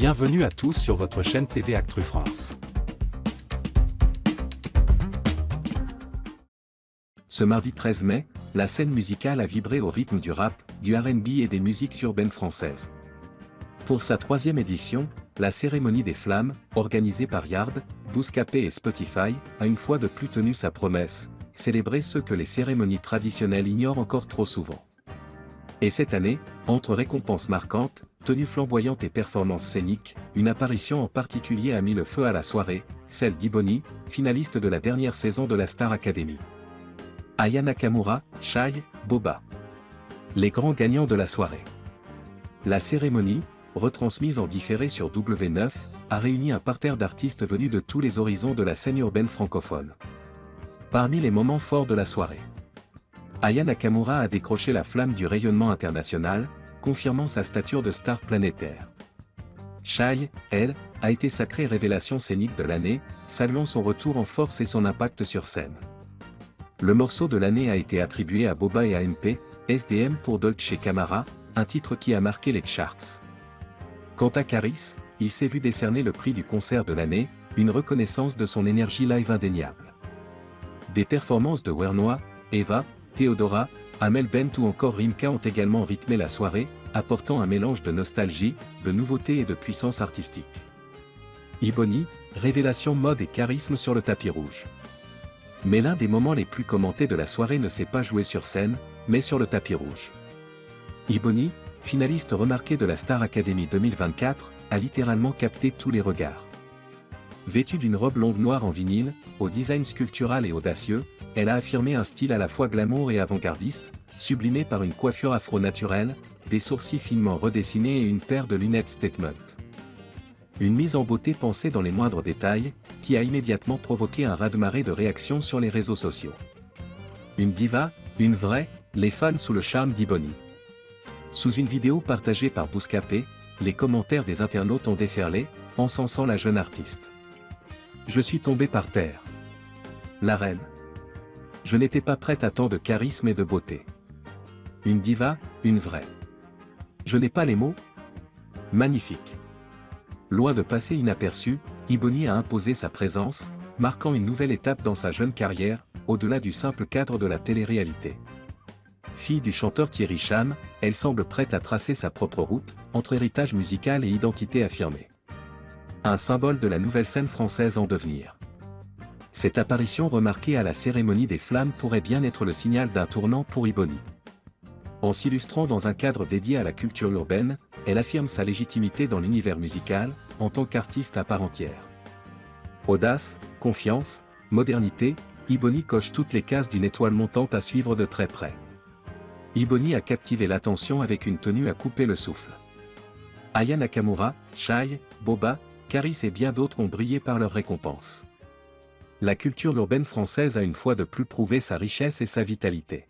Bienvenue à tous sur votre chaîne TV Actu France. Ce mardi 13 mai, la scène musicale a vibré au rythme du rap, du R&B et des musiques urbaines françaises. Pour sa 3e édition, la cérémonie des flammes, organisée par Yard, Bouscapé et Spotify, a une fois de plus tenu sa promesse, célébrer ce que les cérémonies traditionnelles ignorent encore trop souvent. Et cette année, entre récompenses marquantes, tenues flamboyantes et performances scéniques, une apparition en particulier a mis le feu à la soirée, celle d'Ibony, finaliste de la dernière saison de la Star Academy. Aya Nakamura, Shai, Boba. Les grands gagnants de la soirée. La cérémonie, retransmise en différé sur W9, a réuni un parterre d'artistes venus de tous les horizons de la scène urbaine francophone. Parmi les moments forts de la soirée, Aya Nakamura a décroché la flamme du rayonnement international, confirmant sa stature de star planétaire. Shai, elle, a été sacrée révélation scénique de l'année, saluant son retour en force et son impact sur scène. Le morceau de l'année a été attribué à Boba et AMP, SDM pour Dolce Camara, un titre qui a marqué les charts. Quant à Caris, il s'est vu décerner le prix du concert de l'année, une reconnaissance de son énergie live indéniable. Des performances de Wernois, Eva, Theodora, Amel Bent ou encore Rimka ont également rythmé la soirée, apportant un mélange de nostalgie, de nouveauté et de puissance artistique. Ibony, révélation mode et charisme sur le tapis rouge. Mais l'un des moments les plus commentés de la soirée ne s'est pas joué sur scène, mais sur le tapis rouge. Ibony, finaliste remarqué de la Star Academy 2024, a littéralement capté tous les regards. Vêtue d'une robe longue noire en vinyle, au design sculptural et audacieux, elle a affirmé un style à la fois glamour et avant-gardiste, sublimé par une coiffure afro-naturelle, des sourcils finement redessinés et une paire de lunettes statement. Une mise en beauté pensée dans les moindres détails, qui a immédiatement provoqué un raz-de-marée de réactions sur les réseaux sociaux. Une diva, une vraie, les fans sous le charme d'Ibony. Sous une vidéo partagée par Bouscapé, les commentaires des internautes ont déferlé, encensant la jeune artiste. Je suis tombé par terre. La reine. Je n'étais pas prête à tant de charisme et de beauté. Une diva, une vraie. Je n'ai pas les mots. Magnifique. Loin de passer inaperçu, Ibony a imposé sa présence, marquant une nouvelle étape dans sa jeune carrière, au-delà du simple cadre de la télé-réalité. Fille du chanteur Thierry Cham, elle semble prête à tracer sa propre route, entre héritage musical et identité affirmée. Un symbole de la nouvelle scène française en devenir. Cette apparition remarquée à la cérémonie des flammes pourrait bien être le signal d'un tournant pour Ibony. En s'illustrant dans un cadre dédié à la culture urbaine, elle affirme sa légitimité dans l'univers musical, en tant qu'artiste à part entière. Audace, confiance, modernité, Ibony coche toutes les cases d'une étoile montante à suivre de très près. Ibony a captivé l'attention avec une tenue à couper le souffle. Aya Nakamura, Shai, Boba, Caris et bien d'autres ont brillé par leurs récompenses. La culture urbaine française a une fois de plus prouvé sa richesse et sa vitalité.